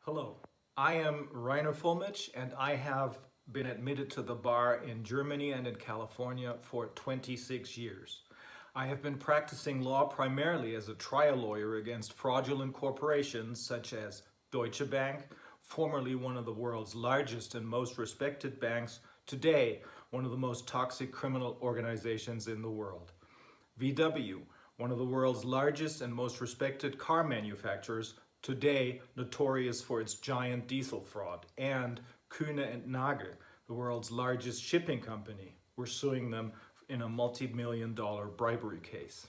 Hello, I am Reiner Fuellmich and I have been admitted to the bar in Germany and in California for 26 years. I have been practicing law primarily as a trial lawyer against fraudulent corporations such as Deutsche Bank, formerly one of the world's largest and most respected banks, today one of the most toxic criminal organizations in the world. VW, one of the world's largest and most respected car manufacturers, today notorious for its giant diesel fraud, and Kühne and Nagel, the world's largest shipping company. We're suing them in a multi-million-dollar bribery case.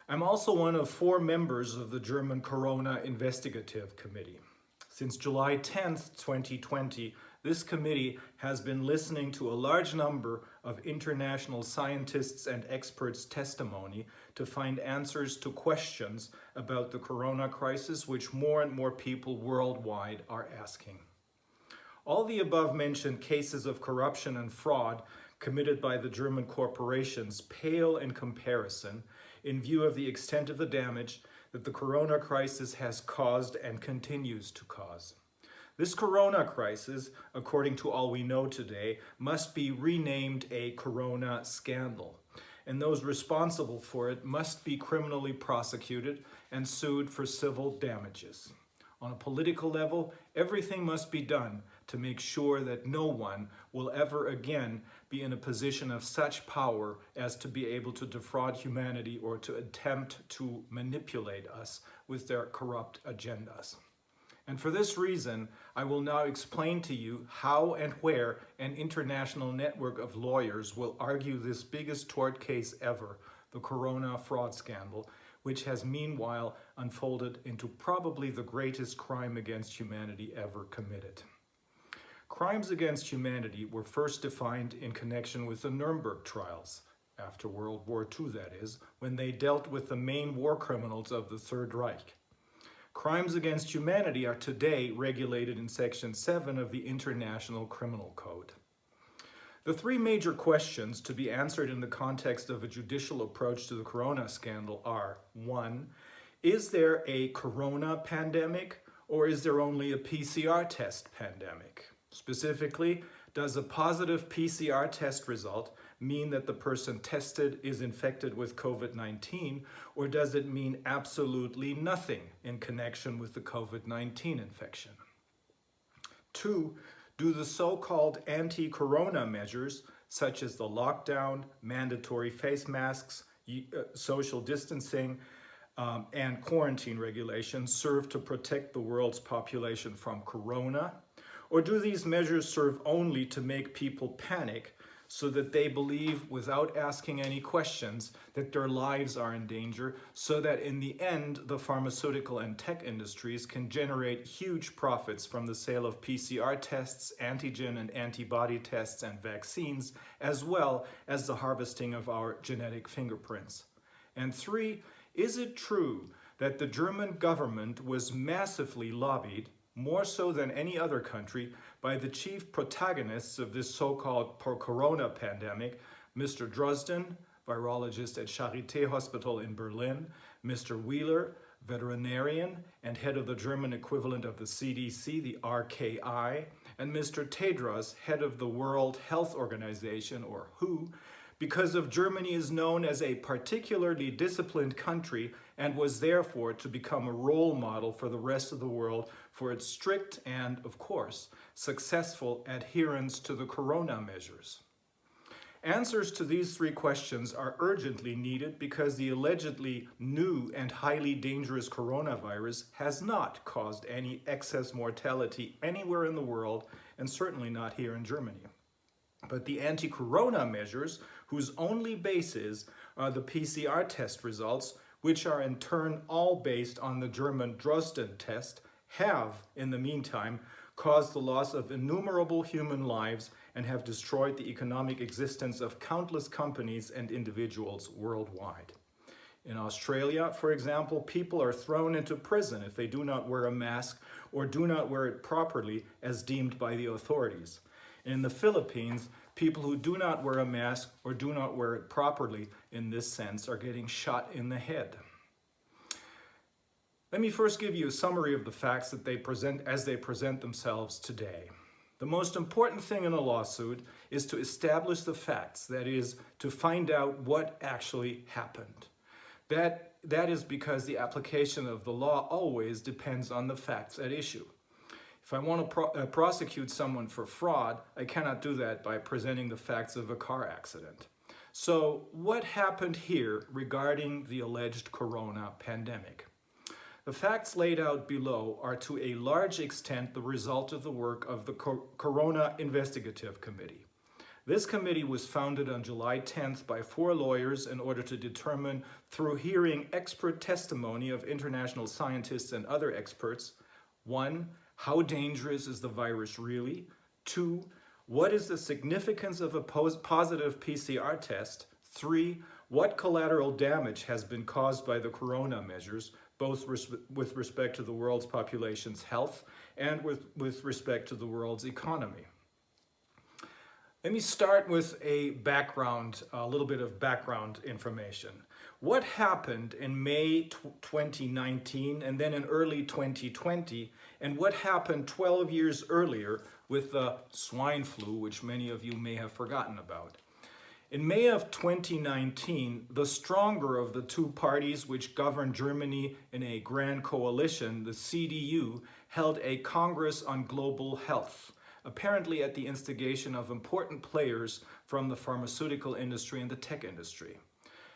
I'm also one of 4 members of the German Corona Investigative Committee. Since July 10th, 2020, this committee has been listening to a large number of international scientists and experts' testimony to find answers to questions about the corona crisis, which more and more people worldwide are asking. All the above-mentioned cases of corruption and fraud committed by the German corporations pale in comparison in view of the extent of the damage that the corona crisis has caused and continues to cause. This corona crisis, according to all we know today, must be renamed a corona scandal, and those responsible for it must be criminally prosecuted and sued for civil damages. On a political level, everything must be done to make sure that no one will ever again be in a position of such power as to be able to defraud humanity or to attempt to manipulate us with their corrupt agendas. And for this reason, I will now explain to you how and where an international network of lawyers will argue this biggest tort case ever, the corona fraud scandal, which has meanwhile unfolded into probably the greatest crime against humanity ever committed. Crimes against humanity were first defined in connection with the Nuremberg trials, after World War II that is, when they dealt with the main war criminals of the Third Reich. Crimes against humanity are today regulated in Section 7 of the International Criminal Code. The 3 major questions to be answered in the context of a judicial approach to the corona scandal are: 1. Is there a corona pandemic, or is there only a PCR test pandemic? Specifically, does a positive PCR test result mean that the person tested is infected with COVID-19, or does it mean absolutely nothing in connection with the COVID-19 infection? 2. Do the so-called anti-corona measures, such as the lockdown, mandatory face masks, social distancing, and quarantine regulations serve to protect the world's population from corona? Or do these measures serve only to make people panic so that they believe, without asking any questions, that their lives are in danger, so that in the end, the pharmaceutical and tech industries can generate huge profits from the sale of PCR tests, antigen and antibody tests, and vaccines, as well as the harvesting of our genetic fingerprints? And 3, is it true that the German government was massively lobbied, more so than any other country, by the chief protagonists of this so-called corona pandemic, Mr. Drosten, virologist at Charité Hospital in Berlin, Mr. Wheeler, veterinarian and head of the German equivalent of the CDC, the RKI, and Mr. Tedros, head of the World Health Organization, or WHO, because of Germany is known as a particularly disciplined country and was therefore to become a role model for the rest of the world for its strict and, of course, successful adherence to the corona measures. Answers to these 3 questions are urgently needed because the allegedly new and highly dangerous coronavirus has not caused any excess mortality anywhere in the world, and certainly not here in Germany. But the anti-corona measures, whose only basis are the PCR test results, which are in turn all based on the German Drosten test, have, in the meantime, caused the loss of innumerable human lives and have destroyed the economic existence of countless companies and individuals worldwide. In Australia, for example, people are thrown into prison if they do not wear a mask or do not wear it properly as deemed by the authorities. In the Philippines, people who do not wear a mask or do not wear it properly in this sense are getting shot in the head. Let me first give you a summary of the facts that they present as they present themselves today. The most important thing in a lawsuit is to establish the facts, that is, to find out what actually happened. That is because the application of the law always depends on the facts at issue. If I want to prosecute someone for fraud, I cannot do that by presenting the facts of a car accident. So what happened here regarding the alleged corona pandemic? The facts laid out below are to a large extent the result of the work of the Corona Investigative Committee. This committee was founded on July 10th by 4 lawyers in order to determine, through hearing expert testimony of international scientists and other experts, 1, how dangerous is the virus really? 2, what is the significance of a positive PCR test? 3, what collateral damage has been caused by the corona measures, both with respect to the world's population's health and with respect to the world's economy? Let me start with a little bit of background information. What happened in May 2019 and then in early 2020, and what happened 12 years earlier with the swine flu, which many of you may have forgotten about? In May of 2019, the stronger of the 2 parties which govern Germany in a grand coalition, the CDU, held a Congress on Global Health, apparently at the instigation of important players from the pharmaceutical industry and the tech industry.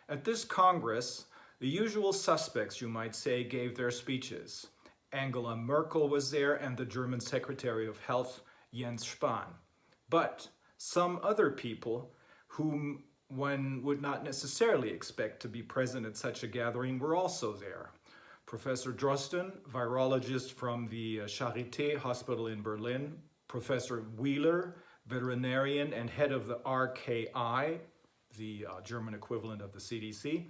At this Congress, the usual suspects, you might say, gave their speeches. Angela Merkel was there and the German Secretary of Health, Jens Spahn. But some other people whom one would not necessarily expect to be present at such a gathering were also there. Professor Drosten, virologist from the Charité Hospital in Berlin, Professor Wheeler, veterinarian and head of the RKI, the German equivalent of the CDC,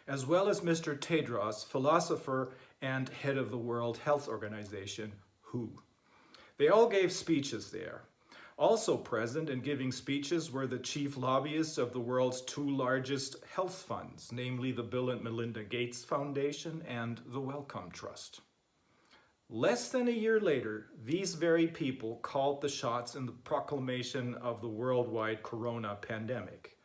as well as Mr. Tedros, philosopher and head of the World Health Organization, WHO. They all gave speeches there. Also present and giving speeches were the chief lobbyists of the world's 2 largest health funds, namely the Bill and Melinda Gates Foundation and the Wellcome Trust. Less than a year later, these very people called the shots in the proclamation of the worldwide corona pandemic,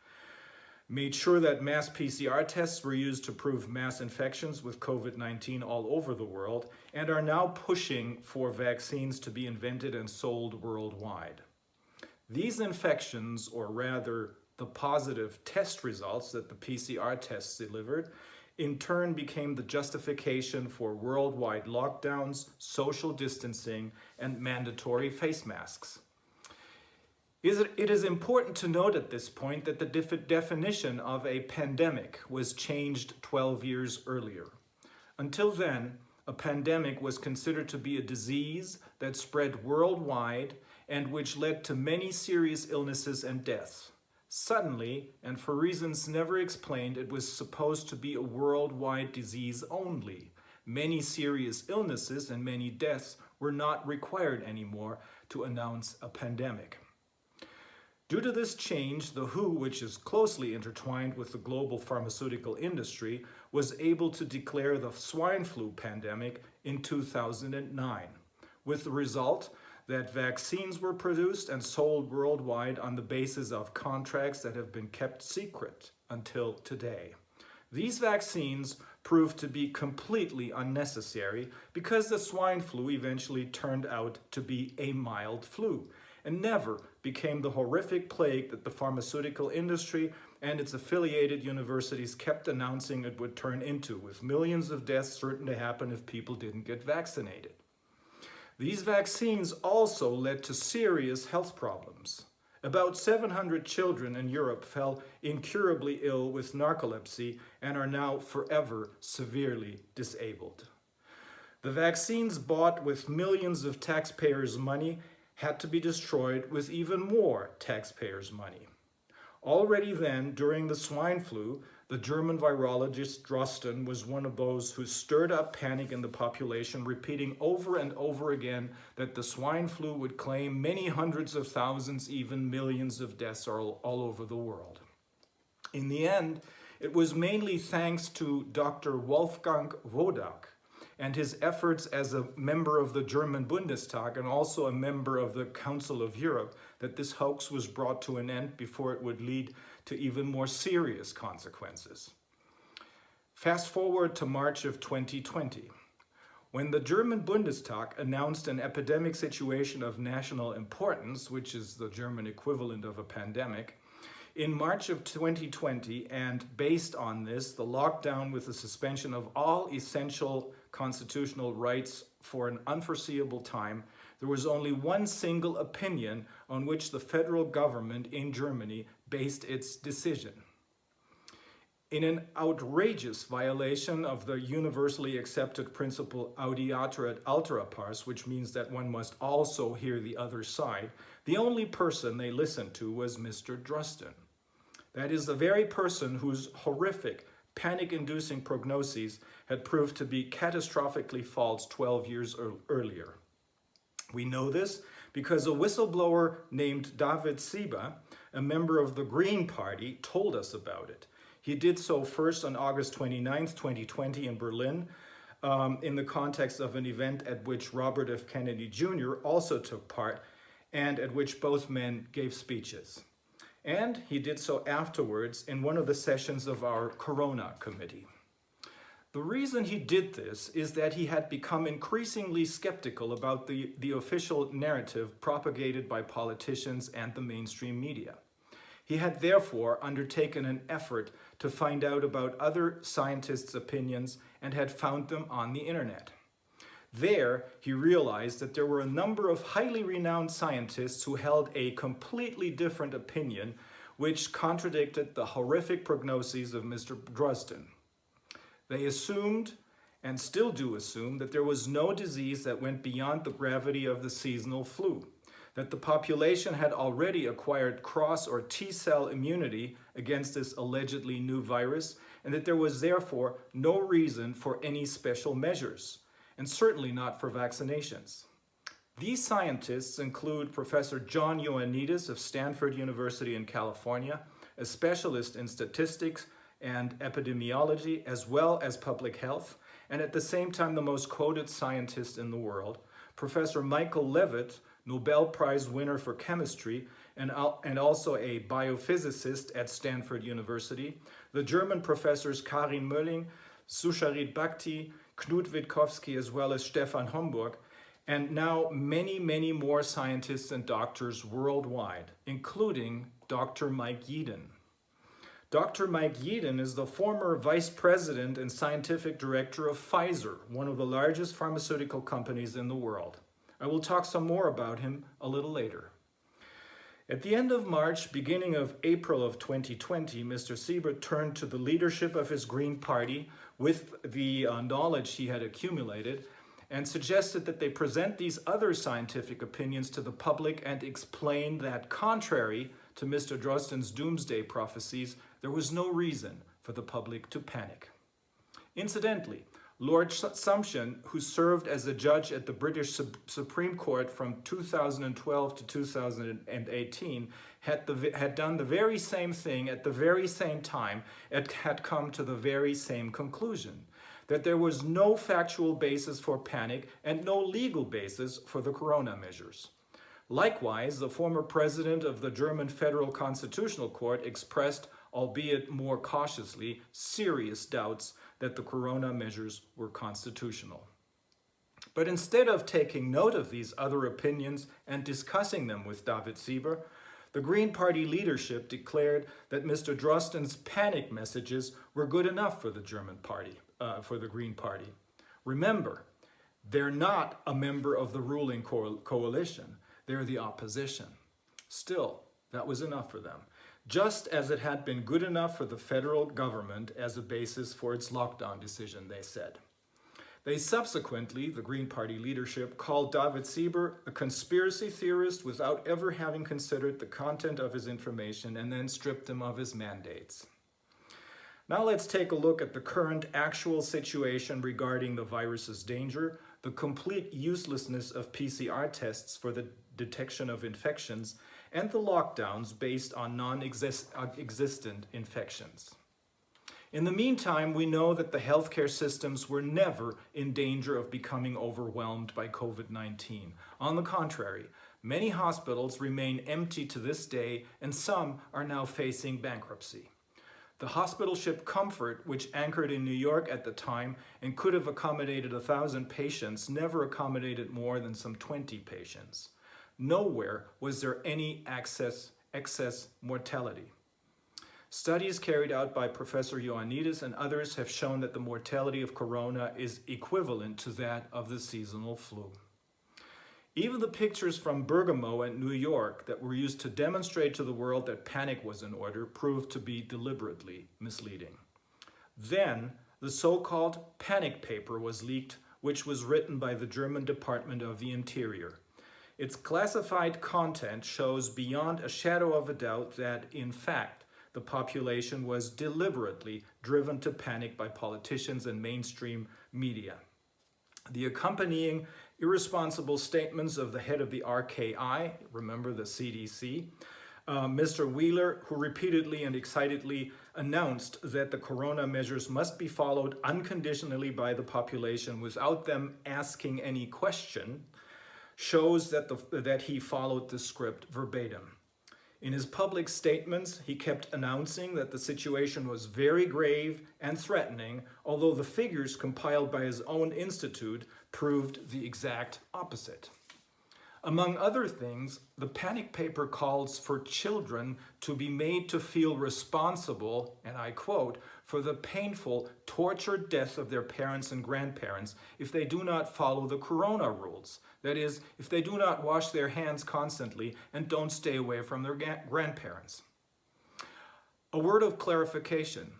made sure that mass PCR tests were used to prove mass infections with COVID-19 all over the world, and are now pushing for vaccines to be invented and sold worldwide. These infections, or rather the positive test results that the PCR tests delivered, in turn became the justification for worldwide lockdowns, social distancing, and mandatory face masks. It is important to note at this point that the definition of a pandemic was changed 12 years earlier. Until then, a pandemic was considered to be a disease that spread worldwide and which led to many serious illnesses and deaths. Suddenly, and for reasons never explained, it was supposed to be a worldwide disease only. Many serious illnesses and many deaths were not required anymore to announce a pandemic. Due to this change, the WHO, which is closely intertwined with the global pharmaceutical industry, was able to declare the swine flu pandemic in 2009, with the result that vaccines were produced and sold worldwide on the basis of contracts that have been kept secret until today. These vaccines proved to be completely unnecessary because the swine flu eventually turned out to be a mild flu and never became the horrific plague that the pharmaceutical industry and its affiliated universities kept announcing it would turn into, with millions of deaths certain to happen if people didn't get vaccinated. These vaccines also led to serious health problems. About 700 children in Europe fell incurably ill with narcolepsy and are now forever severely disabled. The vaccines bought with millions of taxpayers' money had to be destroyed with even more taxpayers' money. Already then, during the swine flu, the German virologist Drosten was one of those who stirred up panic in the population, repeating over and over again that the swine flu would claim many hundreds of thousands, even millions of deaths all over the world. In the end, it was mainly thanks to Dr. Wolfgang Wodak, and his efforts as a member of the German Bundestag and also a member of the Council of Europe that this hoax was brought to an end before it would lead to even more serious consequences. Fast forward to March of 2020. When the German Bundestag announced an epidemic situation of national importance, which is the German equivalent of a pandemic, in March of 2020, and based on this, the lockdown with the suspension of all essential constitutional rights for an unforeseeable time, there was only one single opinion on which the federal government in Germany based its decision. In an outrageous violation of the universally accepted principle audiatur et altera pars, which means that one must also hear the other side, the only person they listened to was Mr. Drosten. That is the very person whose horrific, panic-inducing prognoses had proved to be catastrophically false 12 years earlier. We know this because a whistleblower named David Sieber, a member of the Green Party, told us about it. He did so first on August 29, 2020 in Berlin, in the context of an event at which Robert F. Kennedy Jr. also took part and at which both men gave speeches. And he did so afterwards in one of the sessions of our Corona Committee. The reason he did this is that he had become increasingly skeptical about the official narrative propagated by politicians and the mainstream media. He had therefore undertaken an effort to find out about other scientists' opinions and had found them on the internet. There, he realized that there were a number of highly renowned scientists who held a completely different opinion, which contradicted the horrific prognoses of Mr. Drosten. They assumed, and still do assume, that there was no disease that went beyond the gravity of the seasonal flu, that the population had already acquired cross or T-cell immunity against this allegedly new virus, and that there was therefore no reason for any special measures, and certainly not for vaccinations. These scientists include Professor John Ioannidis of Stanford University in California, a specialist in statistics and epidemiology, as well as public health, and at the same time the most quoted scientist in the world, Professor Michael Levitt, Nobel Prize winner for chemistry, and also a biophysicist at Stanford University, the German professors Karin Mölling, Susharit Bhakti, Knut Witkowski, as well as Stefan Homburg, and now many, many more scientists and doctors worldwide, including Dr. Mike Yeadon. Dr. Mike Yeadon is the former vice president and scientific director of Pfizer, one of the largest pharmaceutical companies in the world. I will talk some more about him a little later. At the end of March, beginning of April of 2020, Mr. Sieber turned to the leadership of his Green Party with the knowledge he had accumulated and suggested that they present these other scientific opinions to the public and explain that, contrary to Mr. Drosten's doomsday prophecies, there was no reason for the public to panic. Incidentally, Lord Sumption, who served as a judge at the British Supreme Court from 2012 to 2018, had done the very same thing at the very same time and had come to the very same conclusion, that there was no factual basis for panic and no legal basis for the corona measures. Likewise, the former president of the German Federal Constitutional Court expressed, albeit more cautiously, serious doubts that the corona measures were constitutional. But instead of taking note of these other opinions and discussing them with David Sieber, the Green Party leadership declared that Mr. Drosten's panic messages were good enough for the German party, for the Green Party. Remember, they're not a member of the ruling coalition. They're the opposition. Still, that was enough for them, just as it had been good enough for the federal government as a basis for its lockdown decision, they said. They subsequently, the Green Party leadership, called David Sieber a conspiracy theorist without ever having considered the content of his information, and then stripped him of his mandates. Now let's take a look at the current actual situation regarding the virus's danger, the complete uselessness of PCR tests for the detection of infections, and the lockdowns based on non-existent infections. In the meantime, we know that the healthcare systems were never in danger of becoming overwhelmed by COVID-19. On the contrary, many hospitals remain empty to this day, and some are now facing bankruptcy. The hospital ship Comfort, which anchored in New York at the time and could have accommodated 1,000 patients, never accommodated more than some 20 patients. Nowhere was there any excess mortality. Studies carried out by Professor Ioannidis and others have shown that the mortality of corona is equivalent to that of the seasonal flu. Even the pictures from Bergamo and New York that were used to demonstrate to the world that panic was in order proved to be deliberately misleading. Then, the so-called panic paper was leaked, which was written by the German Department of the Interior. Its classified content shows beyond a shadow of a doubt that, in fact, the population was deliberately driven to panic by politicians and mainstream media. The accompanying irresponsible statements of the head of the RKI, remember the CDC, Mr. Wheeler, who repeatedly and excitedly announced that the corona measures must be followed unconditionally by the population without them asking any question, shows that he followed the script verbatim. In his public statements, he kept announcing that the situation was very grave and threatening, although the figures compiled by his own institute proved the exact opposite. Among other things, the panic paper calls for children to be made to feel responsible, and I quote, for the painful, tortured death of their parents and grandparents if they do not follow the corona rules. That is, if they do not wash their hands constantly and don't stay away from their grandparents. A word of clarification.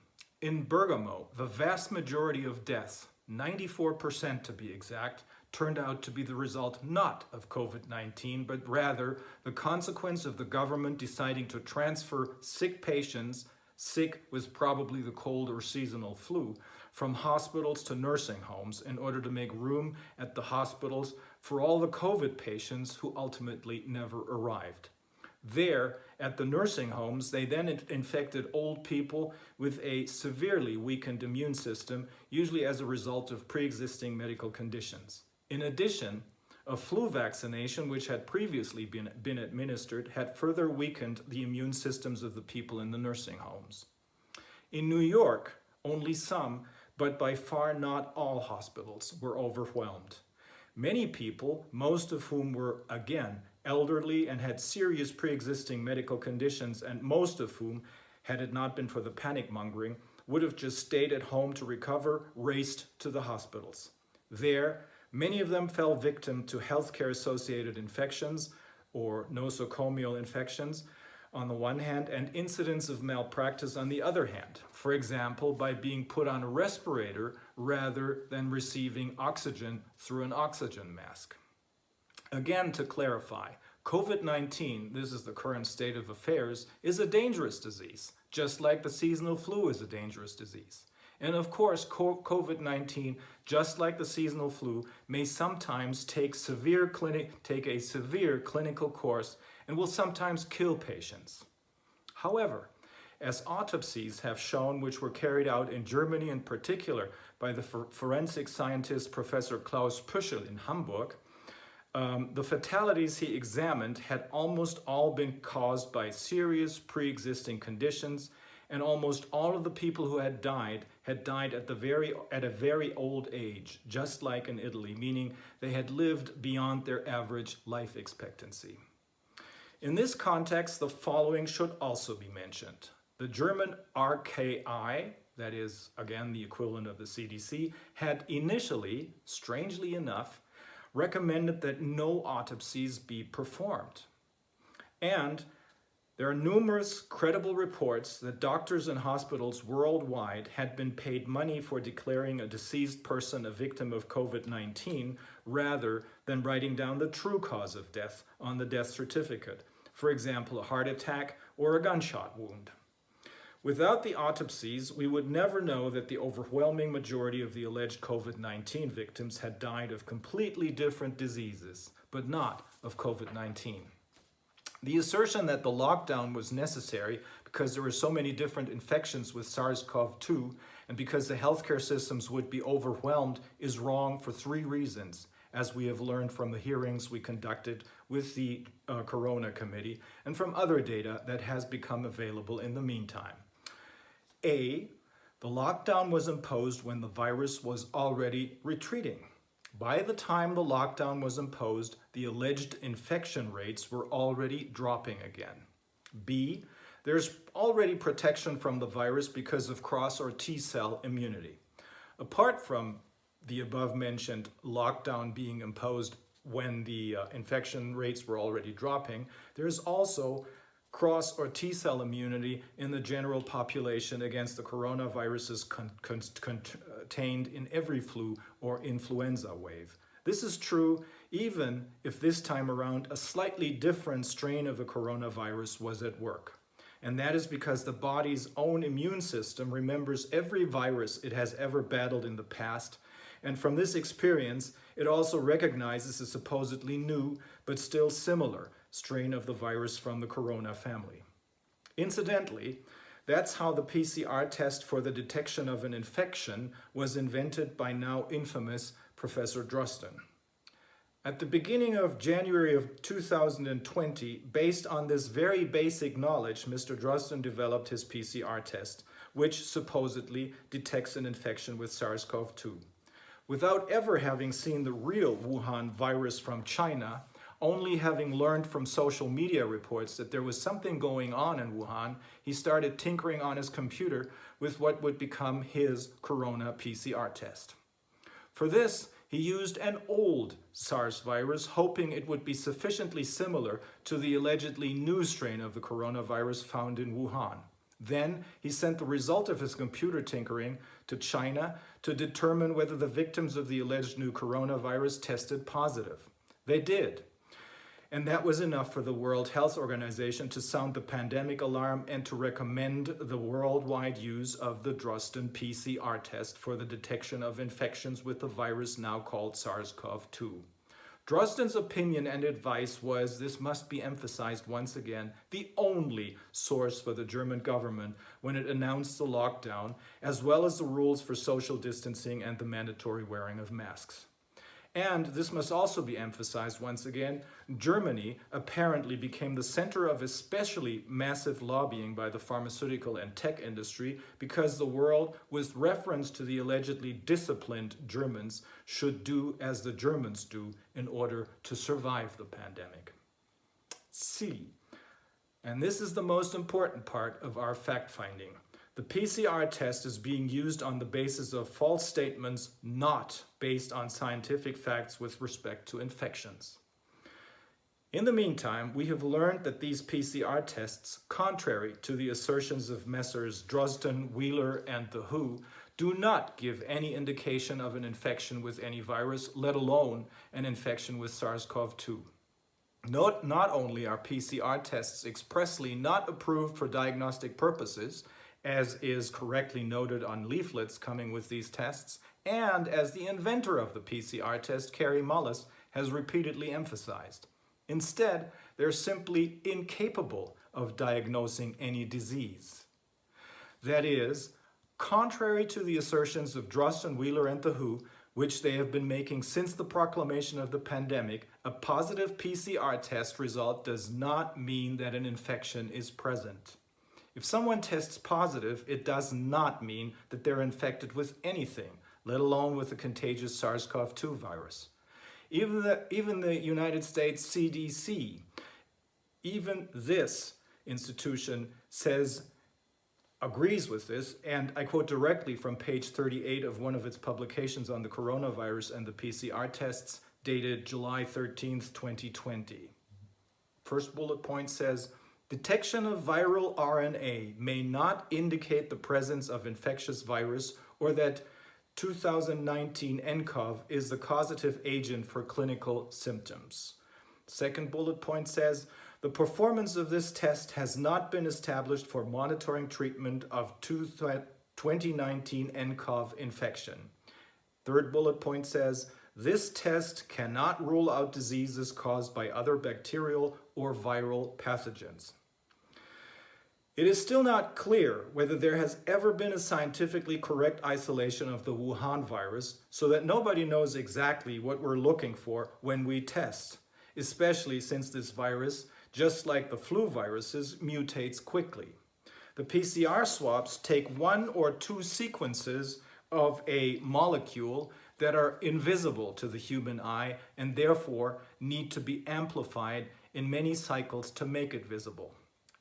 In Bergamo, the vast majority of deaths, 94% to be exact, turned out to be the result not of COVID-19, but rather the consequence of the government deciding to transfer sick patients, sick with probably the cold or seasonal flu, from hospitals to nursing homes in order to make room at the hospitals for all the COVID patients who ultimately never arrived. There, at the nursing homes, they then infected old people with a severely weakened immune system, usually as a result of pre-existing medical conditions. In addition, a flu vaccination, which had previously been administered, had further weakened the immune systems of the people in the nursing homes. In New York, only some, but by far not all hospitals were overwhelmed. Many people, most of whom were, again, elderly and had serious pre-existing medical conditions, and most of whom, had it not been for the panic mongering, would have just stayed at home to recover, raced to the hospitals. There, many of them fell victim to healthcare-associated infections or nosocomial infections on the one hand, and incidents of malpractice on the other hand. For example, by being put on a respirator rather than receiving oxygen through an oxygen mask. Again, to clarify, COVID-19, this is the current state of affairs, is a dangerous disease, just like the seasonal flu is a dangerous disease. And of course, COVID-19, just like the seasonal flu, may sometimes take a severe clinical course and will sometimes kill patients. However, as autopsies have shown, which were carried out in Germany in particular by the forensic scientist Professor Klaus Püschel in Hamburg, the fatalities he examined had almost all been caused by serious pre-existing conditions, and almost all of the people who had died at a very old age, just like in Italy, meaning they had lived beyond their average life expectancy. In this context, the following should also be mentioned. The German RKI, that is, again, the equivalent of the CDC, had initially, strangely enough, recommended that no autopsies be performed. And there are numerous credible reports that doctors and hospitals worldwide had been paid money for declaring a deceased person a victim of COVID-19 rather than writing down the true cause of death on the death certificate, for example, a heart attack or a gunshot wound. Without the autopsies, we would never know that the overwhelming majority of the alleged COVID-19 victims had died of completely different diseases, but not of COVID-19. The assertion that the lockdown was necessary because there were so many different infections with SARS-CoV-2 and because the healthcare systems would be overwhelmed is wrong for 3 reasons, as we have learned from the hearings we conducted with the Corona Committee and from other data that has become available in the meantime. A, the lockdown was imposed when the virus was already retreating. By the time the lockdown was imposed, the alleged infection rates were already dropping again. B, there's already protection from the virus because of cross or T-cell immunity. Apart from the above-mentioned lockdown being imposed when the infection rates were already dropping, there's also cross or T-cell immunity in the general population against the coronaviruses contained in every flu or influenza wave. This is true even if this time around a slightly different strain of the coronavirus was at work. And that is because the body's own immune system remembers every virus it has ever battled in the past, and from this experience it also recognizes a supposedly new but still similar strain of the virus from the corona family. Incidentally, that's how the PCR test for the detection of an infection was invented by now infamous Professor Drosten. At the beginning of January of 2020, based on this very basic knowledge, Mr. Drosten developed his PCR test, which supposedly detects an infection with SARS-CoV-2. Without ever having seen the real Wuhan virus from China, only having learned from social media reports that there was something going on in Wuhan, he started tinkering on his computer with what would become his corona PCR test. For this, he used an old SARS virus, hoping it would be sufficiently similar to the allegedly new strain of the coronavirus found in Wuhan. Then he sent the result of his computer tinkering to China to determine whether the victims of the alleged new coronavirus tested positive. They did. And that was enough for the World Health Organization to sound the pandemic alarm and to recommend the worldwide use of the Drosten PCR test for the detection of infections with the virus now called SARS-CoV-2. Drosten's opinion and advice was, this must be emphasized once again, the only source for the German government when it announced the lockdown, as well as the rules for social distancing and the mandatory wearing of masks. And this must also be emphasized once again, Germany apparently became the center of especially massive lobbying by the pharmaceutical and tech industry because the world, with reference to the allegedly disciplined Germans, should do as the Germans do in order to survive the pandemic. C. And this is the most important part of our fact-finding. The PCR test is being used on the basis of false statements, not based on scientific facts with respect to infections. In the meantime, we have learned that these PCR tests, contrary to the assertions of Messrs. Drosten, Wheeler, and the WHO, do not give any indication of an infection with any virus, let alone an infection with SARS-CoV-2. Not only are PCR tests expressly not approved for diagnostic purposes, as is correctly noted on leaflets coming with these tests, and as the inventor of the PCR test, Kary Mullis, has repeatedly emphasized. Instead, they're simply incapable of diagnosing any disease. That is, contrary to the assertions of Drosten, Wheeler, and the WHO, which they have been making since the proclamation of the pandemic, a positive PCR test result does not mean that an infection is present. If someone tests positive, it does not mean that they're infected with anything, let alone with the contagious SARS-CoV-2 virus. Even the United States CDC, even this institution agrees with this, and I quote directly from page 38 of one of its publications on the coronavirus and the PCR tests, dated July 13th, 2020. First bullet point says, detection of viral RNA may not indicate the presence of infectious virus or that 2019 nCoV is the causative agent for clinical symptoms. Second bullet point says, the performance of this test has not been established for monitoring treatment of 2019 nCoV infection. Third bullet point says, This test cannot rule out diseases caused by other bacterial or viral pathogens. It is still not clear whether there has ever been a scientifically correct isolation of the Wuhan virus, so that nobody knows exactly what we're looking for when we test, especially since this virus, just like the flu viruses, mutates quickly. The PCR swabs take 1 or 2 sequences of a molecule that are invisible to the human eye and therefore need to be amplified in many cycles to make it visible.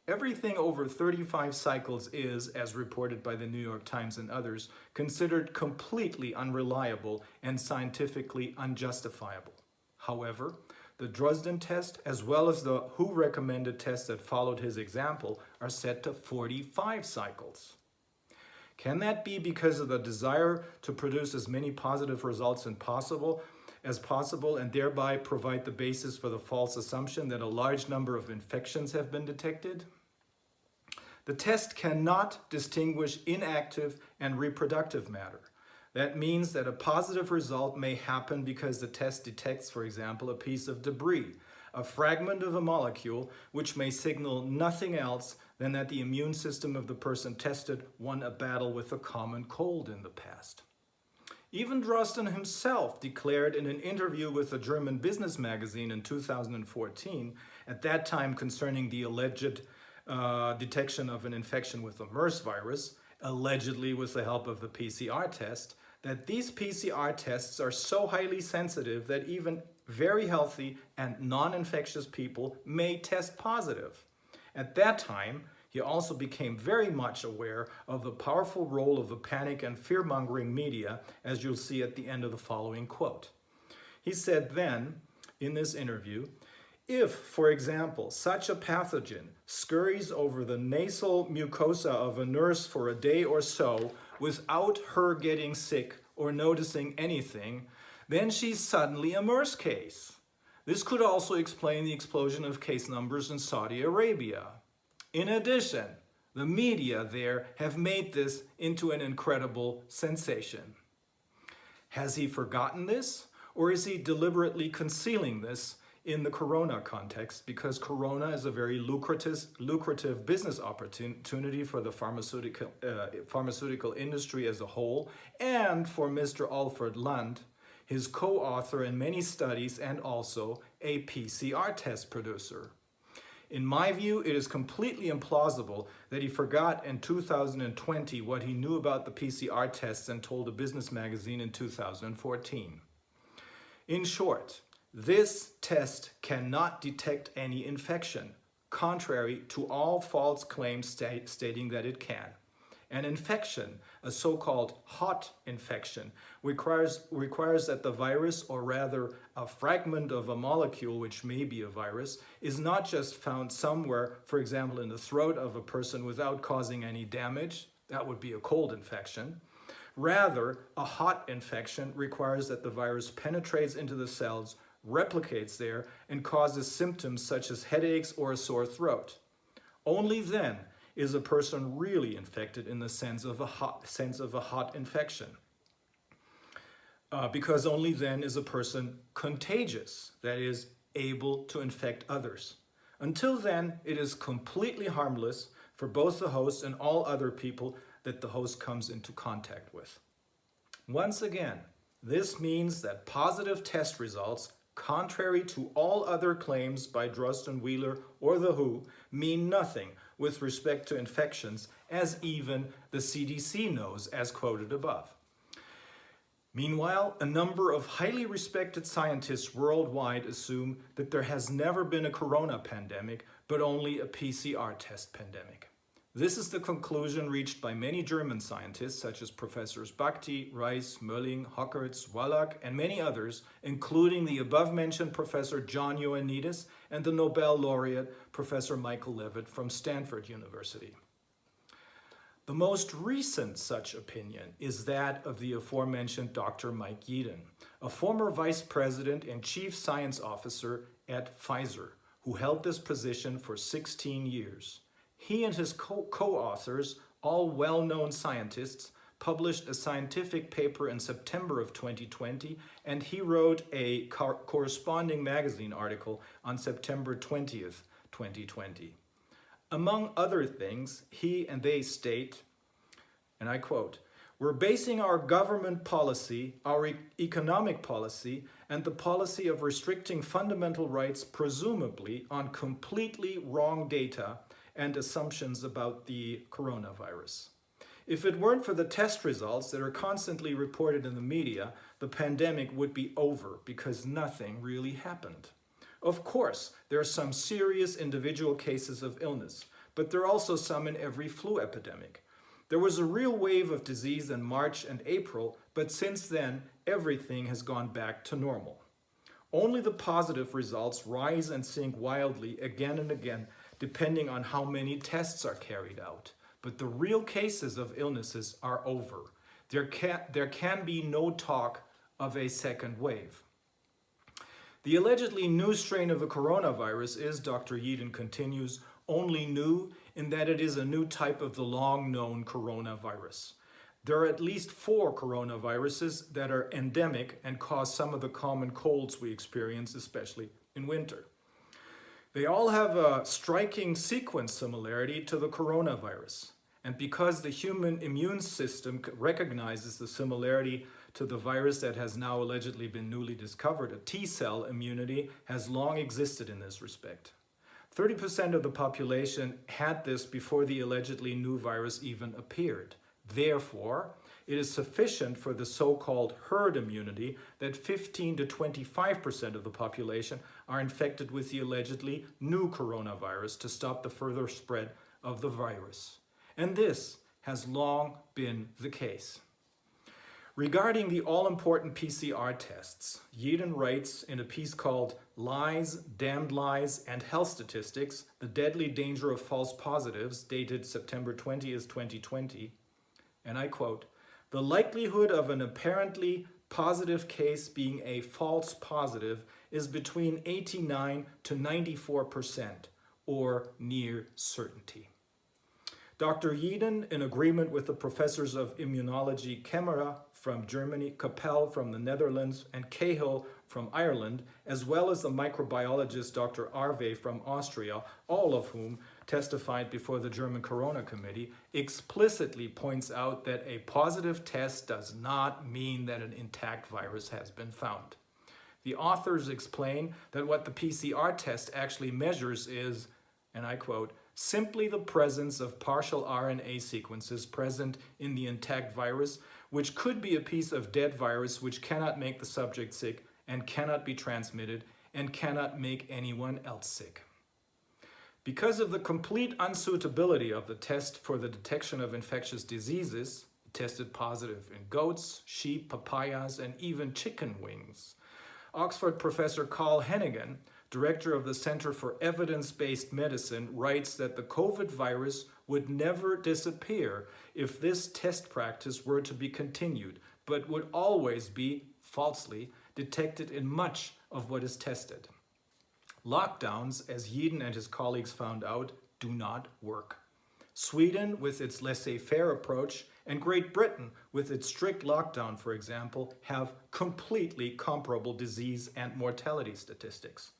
Everything over 35 cycles is, as reported by the New York Times and others, considered completely unreliable and scientifically unjustifiable. However, the Dresden test, as well as the WHO recommended test that followed his example, are set to 45 cycles. Can that be because of the desire to produce as many positive results as possible and thereby provide the basis for the false assumption that a large number of infections have been detected? The test cannot distinguish inactive and reproductive matter. That means that a positive result may happen because the test detects, for example, a piece of debris, a fragment of a molecule, which may signal nothing else than that the immune system of the person tested won a battle with a common cold in the past. Even Drosten himself declared in an interview with a German business magazine in 2014, at that time concerning the alleged detection of an infection with the MERS virus, allegedly with the help of the PCR test, that these PCR tests are so highly sensitive that even very healthy and non-infectious people may test positive. At that time, he also became very much aware of the powerful role of the panic and fear-mongering media, as you'll see at the end of the following quote. He said then, in this interview, if, for example, such a pathogen scurries over the nasal mucosa of a nurse for a day or so without her getting sick or noticing anything, then she's suddenly a MERS case. This could also explain the explosion of case numbers in Saudi Arabia. In addition, the media there have made this into an incredible sensation. Has he forgotten this, or is he deliberately concealing this in the corona context, because corona is a very lucrative business opportunity for the pharmaceutical industry as a whole, and for Mr. Alfred Lund, his co-author in many studies and also a PCR test producer. In my view, it is completely implausible that he forgot in 2020 what he knew about the PCR tests and told a business magazine in 2014. In short, this test cannot detect any infection, contrary to all false claims stating that it can. An infection, a so-called hot infection, requires that the virus, or rather a fragment of a molecule, which may be a virus, is not just found somewhere, for example, in the throat of a person without causing any damage. That would be a cold infection. Rather, a hot infection requires that the virus penetrates into the cells, replicates there, and causes symptoms such as headaches or a sore throat. Only then is a person really infected in the sense of a hot infection. Because only then is a person contagious, that is, able to infect others. Until then, it is completely harmless for both the host and all other people that the host comes into contact with. Once again, this means that positive test results, contrary to all other claims by Drosten, Wheeler, or the WHO, mean nothing with respect to infections, as even the CDC knows, as quoted above. Meanwhile, a number of highly respected scientists worldwide assume that there has never been a corona pandemic, but only a PCR test pandemic. This is the conclusion reached by many German scientists, such as Professors Bakti, Reis, Mölling, Hockertz, Wallach, and many others, including the above-mentioned Professor John Ioannidis and the Nobel laureate Professor Michael Levitt from Stanford University. The most recent such opinion is that of the aforementioned Dr. Mike Yeadon, a former vice president and chief science officer at Pfizer, who held this position for 16 years. He and his co-authors, all well-known scientists, published a scientific paper in September of 2020, and he wrote a corresponding magazine article on September 20th, 2020. Among other things, he and they state, and I quote, "We're basing our government policy, our economic policy, and the policy of restricting fundamental rights presumably on completely wrong data and assumptions about the coronavirus. If it weren't for the test results that are constantly reported in the media, the pandemic would be over because nothing really happened. Of course, there are some serious individual cases of illness, but there are also some in every flu epidemic. There was a real wave of disease in March and April, but since then, everything has gone back to normal. Only the positive results rise and sink wildly again and again, depending on how many tests are carried out. But the real cases of illnesses are over. There can be no talk of a second wave." The allegedly new strain of the coronavirus is, Dr. Yeadon continues, only new in that it is a new type of the long-known coronavirus. There are at least 4 coronaviruses that are endemic and cause some of the common colds we experience, especially in winter. They all have a striking sequence similarity to the coronavirus. And because the human immune system recognizes the similarity to the virus that has now allegedly been newly discovered, a T-cell immunity has long existed in this respect. 30% of the population had this before the allegedly new virus even appeared. Therefore, it is sufficient for the so-called herd immunity that 15 to 25% of the population are infected with the allegedly new coronavirus to stop the further spread of the virus. And this has long been the case. Regarding the all-important PCR tests, Yeadon writes in a piece called "Lies, Damned Lies, and Health Statistics, The Deadly Danger of False Positives," dated September 20th, 2020, and I quote, "The likelihood of an apparently positive case being a false positive is between 89 to 94%, or near certainty." Dr. Yeadon, in agreement with the professors of immunology Kemmerer from Germany, Capel from the Netherlands, and Cahill from Ireland, as well as the microbiologist Dr. Arve from Austria, all of whom testified before the German Corona Committee, explicitly points out that a positive test does not mean that an intact virus has been found. The authors explain that what the PCR test actually measures is, and I quote, "simply the presence of partial RNA sequences present in the intact virus, which could be a piece of dead virus which cannot make the subject sick and cannot be transmitted and cannot make anyone else sick." Because of the complete unsuitability of the test for the detection of infectious diseases, tested positive in goats, sheep, papayas, and even chicken wings, Oxford professor Carl Hennigan, director of the Center for Evidence-Based Medicine, writes that the COVID virus would never disappear if this test practice were to be continued, but would always be, falsely, detected in much of what is tested. Lockdowns, as Yeadon and his colleagues found out, do not work. Sweden, with its laissez-faire approach, and Great Britain, with its strict lockdown, for example, have completely comparable disease and mortality statistics.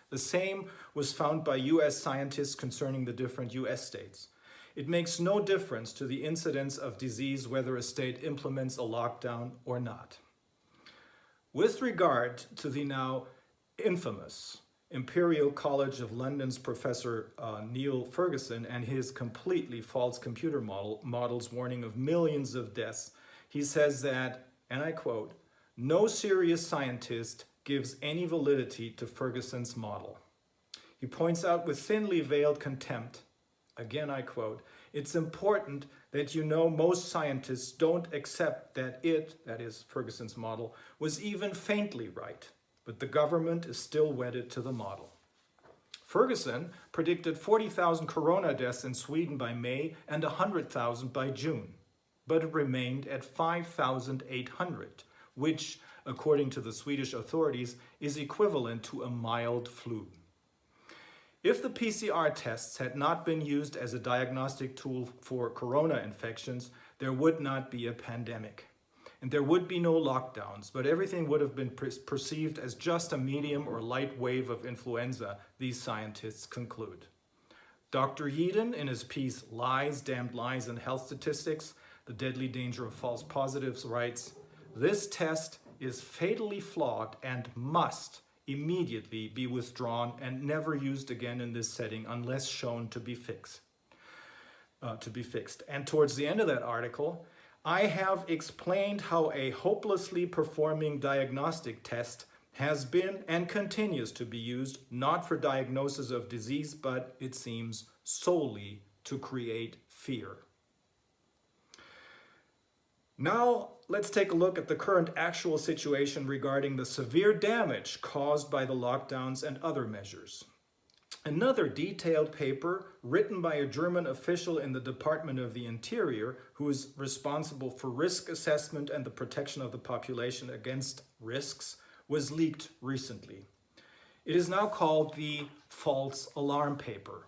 The same was found by US scientists concerning the different US states. It makes no difference to the incidence of disease whether a state implements a lockdown or not. With regard to the now infamous Imperial College of London's Professor Neil Ferguson and his completely false computer models warning of millions of deaths, he says that, and I quote, "No serious scientist gives any validity to Ferguson's model." He points out with thinly veiled contempt, again I quote, "It's important that you know most scientists don't accept that it," that is Ferguson's model, "was even faintly right, but the government is still wedded to the model." Ferguson predicted 40,000 corona deaths in Sweden by May and 100,000 by June, but it remained at 5,800, which, according to the Swedish authorities, is equivalent to a mild flu. If the PCR tests had not been used as a diagnostic tool for corona infections, there would not be a pandemic. And there would be no lockdowns, but everything would have been perceived as just a medium or light wave of influenza, these scientists conclude. Dr. Yeadon, in his piece Lies, Damned Lies and Health Statistics, The Deadly Danger of False Positives, writes, "This test is fatally flawed and must immediately be withdrawn and never used again in this setting unless shown to be fixed." And towards the end of that article, I have explained how a hopelessly performing diagnostic test has been and continues to be used not for diagnosis of disease, but it seems solely to create fear. Now, let's take a look at the current actual situation regarding the severe damage caused by the lockdowns and other measures. Another detailed paper written by a German official in the Department of the Interior who is responsible for risk assessment and the protection of the population against risks was leaked recently. It is now called the false alarm paper.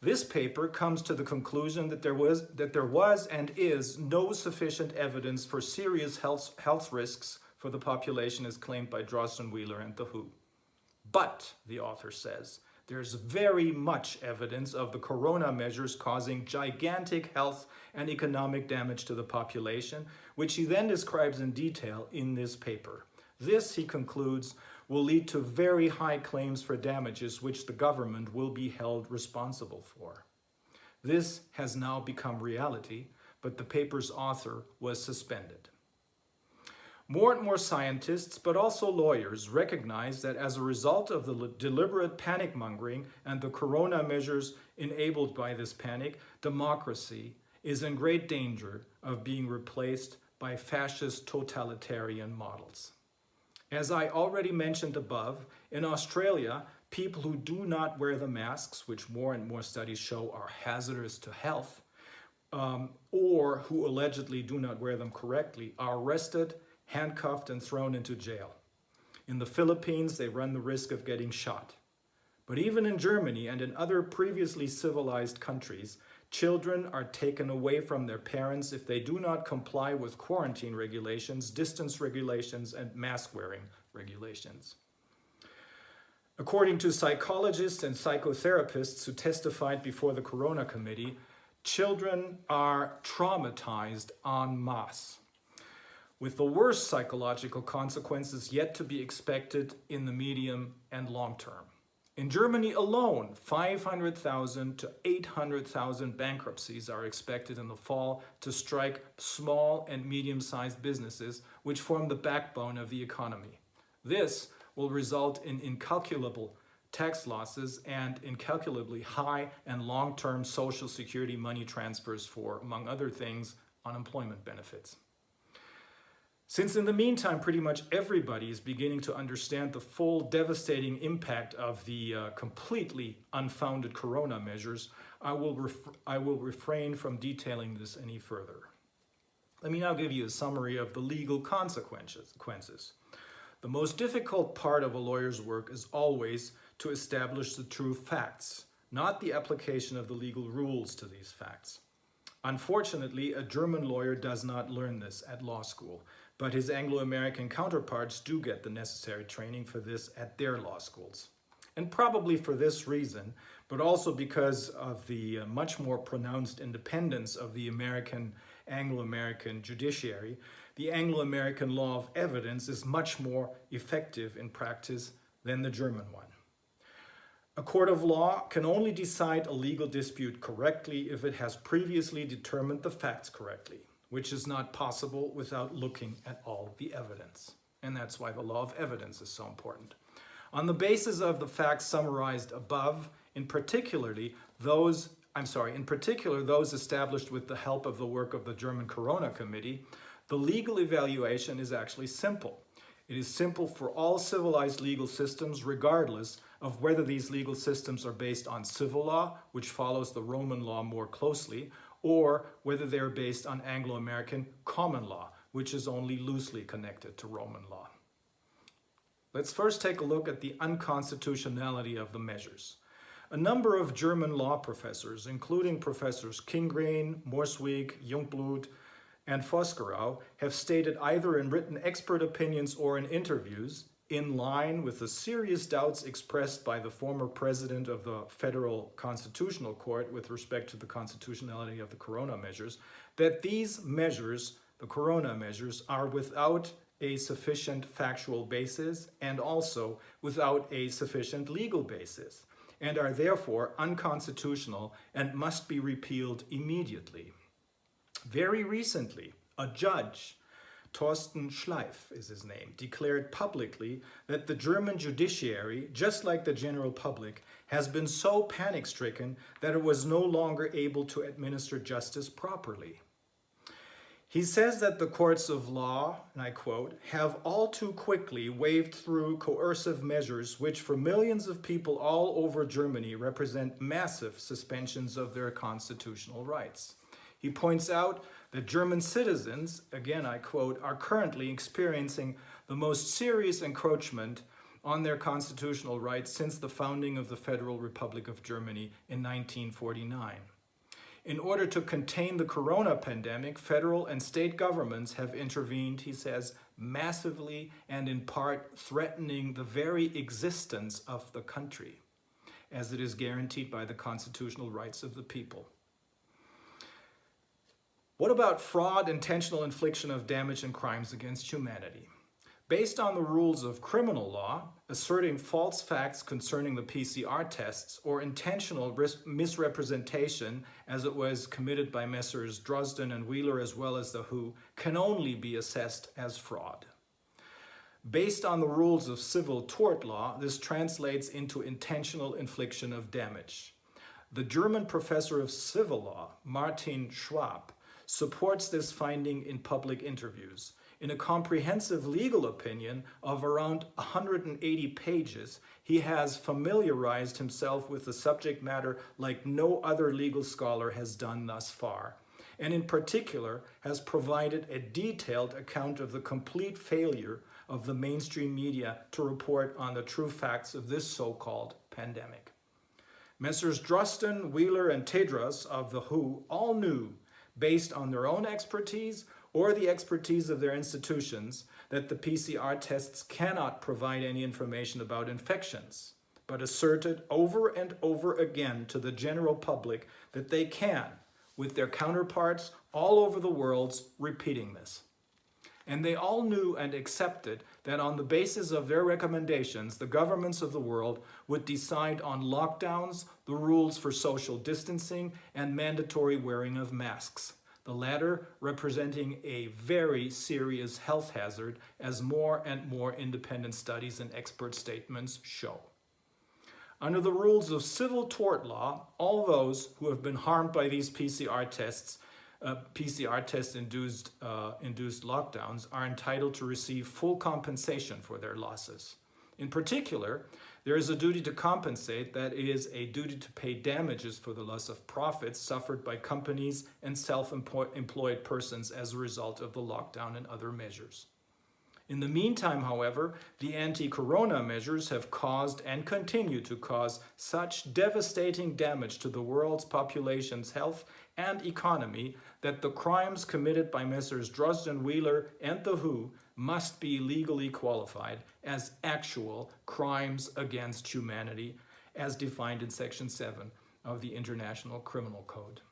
This paper comes to the conclusion that there was and is no sufficient evidence for serious health risks for the population as claimed by Drosten, Wheeler and the WHO. But, the author says, there's very much evidence of the corona measures causing gigantic health and economic damage to the population, which he then describes in detail in this paper. This, he concludes, will lead to very high claims for damages which the government will be held responsible for. This has now become reality, but the paper's author was suspended. More and more scientists, but also lawyers, recognize that as a result of the deliberate panic-mongering and the corona measures enabled by this panic, democracy is in great danger of being replaced by fascist totalitarian models. As I already mentioned above, in Australia, people who do not wear the masks, which more and more studies show are hazardous to health, or who allegedly do not wear them correctly, are arrested, handcuffed and thrown into jail. In the Philippines, they run the risk of getting shot. But even in Germany and in other previously civilized countries, children are taken away from their parents if they do not comply with quarantine regulations, distance regulations, and mask-wearing regulations. According to psychologists and psychotherapists who testified before the Corona Committee, children are traumatized en masse, with the worst psychological consequences yet to be expected in the medium and long term. In Germany alone, 500,000 to 800,000 bankruptcies are expected in the fall to strike small and medium-sized businesses, which form the backbone of the economy. This will result in incalculable tax losses and incalculably high and long-term Social Security money transfers for, among other things, unemployment benefits. Since in the meantime, pretty much everybody is beginning to understand the full devastating impact of the completely unfounded corona measures, I will refrain from detailing this any further. Let me now give you a summary of the legal consequences. The most difficult part of a lawyer's work is always to establish the true facts, not the application of the legal rules to these facts. Unfortunately, a German lawyer does not learn this at law school, but his Anglo-American counterparts do get the necessary training for this at their law schools. And probably for this reason, but also because of the much more pronounced independence of the Anglo-American judiciary, the Anglo-American law of evidence is much more effective in practice than the German one. A court of law can only decide a legal dispute correctly if it has previously determined the facts correctly, which is not possible without looking at all the evidence. And that's why the law of evidence is so important. On the basis of the facts summarized above, in particular those established with the help of the work of the German Corona Committee, the legal evaluation is actually simple. It is simple for all civilized legal systems, regardless of whether these legal systems are based on civil law, which follows the Roman law more closely, or whether they are based on Anglo-American common law, which is only loosely connected to Roman law. Let's first take a look at the unconstitutionality of the measures. A number of German law professors, including Professors Kingreen, Morswig, Jungblut, and Vosgerau have stated either in written expert opinions or in interviews, in line with the serious doubts expressed by the former president of the Federal Constitutional Court with respect to the constitutionality of the corona measures, that these measures, the corona measures, are without a sufficient factual basis and also without a sufficient legal basis, and are therefore unconstitutional and must be repealed immediately. Very recently, a judge, Thorsten Schleif is his name, declared publicly that the German judiciary, just like the general public, has been so panic-stricken that it was no longer able to administer justice properly. He says that the courts of law, and I quote, have all too quickly waved through coercive measures which for millions of people all over Germany represent massive suspensions of their constitutional rights. He points out that German citizens, again I quote, are currently experiencing the most serious encroachment on their constitutional rights since the founding of the Federal Republic of Germany in 1949. In order to contain the corona pandemic, federal and state governments have intervened, he says, massively and in part threatening the very existence of the country, as it is guaranteed by the constitutional rights of the people. What about fraud, intentional infliction of damage, and crimes against humanity? Based on the rules of criminal law, asserting false facts concerning the PCR tests or intentional misrepresentation, as it was committed by Messrs. Drosten and Wheeler as well as the WHO, can only be assessed as fraud. Based on the rules of civil tort law, this translates into intentional infliction of damage. The German professor of civil law, Martin Schwab, supports this finding in public interviews. In a comprehensive legal opinion of around 180 pages, he has familiarized himself with the subject matter like no other legal scholar has done thus far, and in particular has provided a detailed account of the complete failure of the mainstream media to report on the true facts of this so-called pandemic. Messrs. Drosten, Wheeler, and Tedros of the WHO all knew, based on their own expertise or the expertise of their institutions, that the PCR tests cannot provide any information about infections, but asserted over and over again to the general public that they can, with their counterparts all over the world repeating this. And they all knew and accepted that on the basis of their recommendations, the governments of the world would decide on lockdowns, the rules for social distancing, and mandatory wearing of masks, the latter representing a very serious health hazard, as more and more independent studies and expert statements show. Under the rules of civil tort law, all those who have been harmed by these PCR test-induced lockdowns are entitled to receive full compensation for their losses. In particular, there is a duty to compensate, that is, a duty to pay damages for the loss of profits suffered by companies and self-employed persons as a result of the lockdown and other measures. In the meantime, however, the anti-corona measures have caused and continue to cause such devastating damage to the world's population's health and economy that the crimes committed by Messrs. Drosten, Wheeler, and the WHO must be legally qualified as actual crimes against humanity, as defined in Section 7 of the International Criminal Code.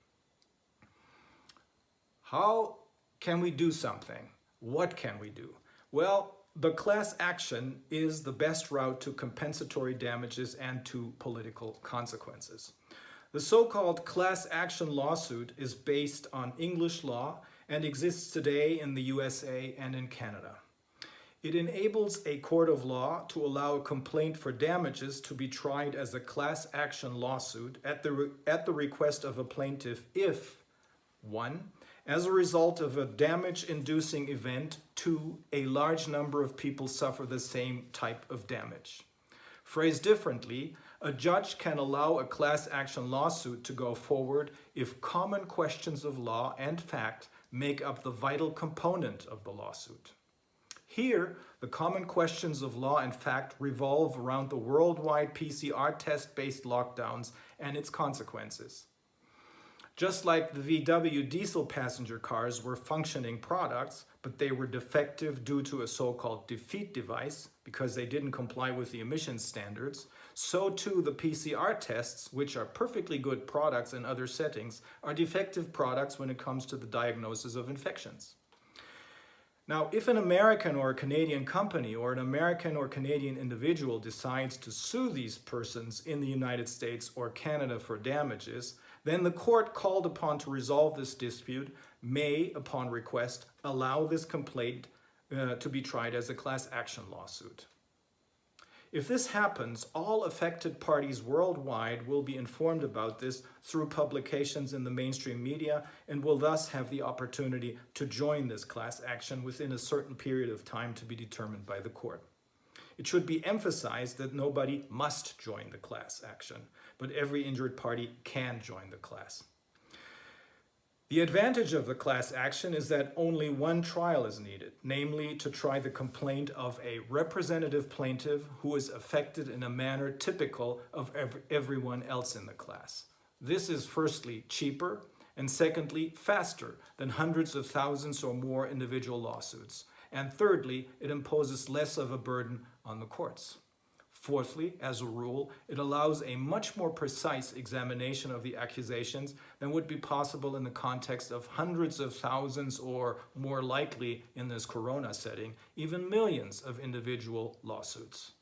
How can we do something? What can we do? Well, the class action is the best route to compensatory damages and to political consequences. The so-called class action lawsuit is based on English law and exists today in the USA and in Canada. It enables a court of law to allow a complaint for damages to be tried as a class action lawsuit at the request of a plaintiff if 1. As a result of a damage-inducing event, 2. A large number of people suffer the same type of damage. Phrased differently, a judge can allow a class action lawsuit to go forward if common questions of law and fact make up the vital component of the lawsuit. Here, the common questions of law and fact revolve around the worldwide PCR test-based lockdowns and its consequences. Just like the VW diesel passenger cars were functioning products, but they were defective due to a so-called defeat device because they didn't comply with the emissions standards, so too the PCR tests, which are perfectly good products in other settings, are defective products when it comes to the diagnosis of infections. Now, if an American or a Canadian company or an American or Canadian individual decides to sue these persons in the United States or Canada for damages, then the court called upon to resolve this dispute may, upon request, allow this complaint to be tried as a class action lawsuit. If this happens, all affected parties worldwide will be informed about this through publications in the mainstream media and will thus have the opportunity to join this class action within a certain period of time to be determined by the court. It should be emphasized that nobody must join the class action, but every injured party can join the class. The advantage of the class action is that only one trial is needed, namely to try the complaint of a representative plaintiff who is affected in a manner typical of everyone else in the class. This is firstly cheaper and secondly faster than hundreds of thousands or more individual lawsuits. And thirdly, it imposes less of a burden on the courts. Fourthly, as a rule, it allows a much more precise examination of the accusations than would be possible in the context of hundreds of thousands or, more likely in this corona setting, even millions of individual lawsuits.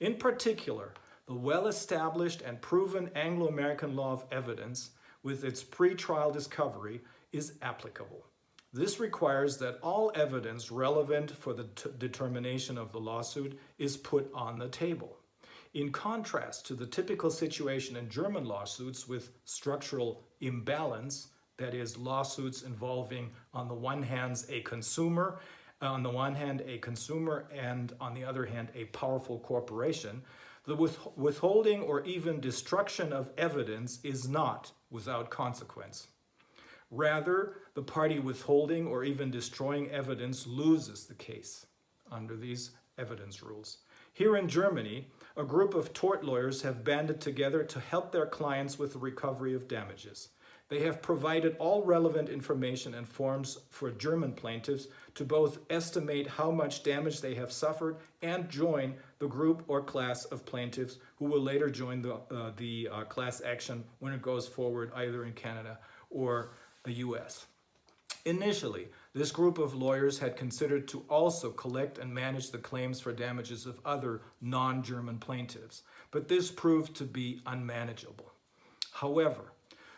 In particular, the well-established and proven Anglo-American law of evidence, with its pre-trial discovery, is applicable. This requires that all evidence relevant for the determination of the lawsuit is put on the table. In contrast to the typical situation in German lawsuits with structural imbalance, that is, lawsuits involving on the one hand a consumer and on the other hand a powerful corporation, the withholding or even destruction of evidence is not without consequence. Rather, the party withholding or even destroying evidence loses the case under these evidence rules. Here in Germany, a group of tort lawyers have banded together to help their clients with the recovery of damages. They have provided all relevant information and forms for German plaintiffs to both estimate how much damage they have suffered and join the group or class of plaintiffs who will later join the class action when it goes forward either in Canada or the US. Initially, this group of lawyers had considered to also collect and manage the claims for damages of other non-German plaintiffs, but this proved to be unmanageable. However,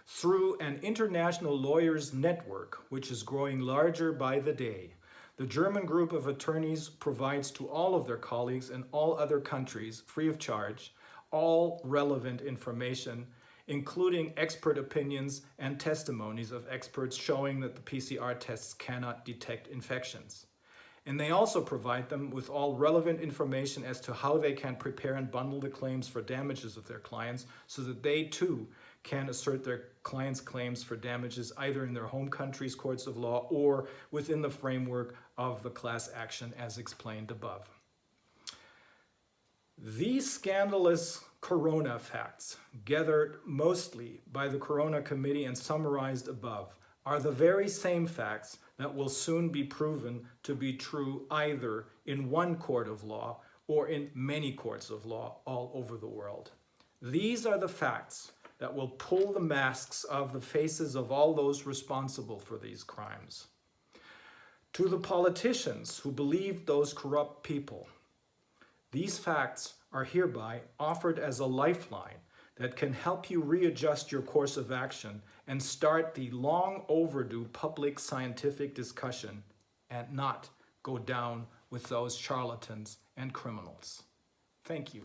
through an international lawyers network, which is growing larger by the day, the German group of attorneys provides to all of their colleagues in all other countries, free of charge, all relevant information, including expert opinions and testimonies of experts showing that the PCR tests cannot detect infections. And they also provide them with all relevant information as to how they can prepare and bundle the claims for damages of their clients so that they too can assert their clients' claims for damages either in their home country's courts of law or within the framework of the class action as explained above. These scandalous corona facts, gathered mostly by the Corona Committee and summarized above, are the very same facts that will soon be proven to be true either in one court of law or in many courts of law all over the world. These are the facts that will pull the masks off the faces of all those responsible for these crimes. To the politicians who believed those corrupt people, these facts are hereby offered as a lifeline that can help you readjust your course of action and start the long overdue public scientific discussion and not go down with those charlatans and criminals. Thank you.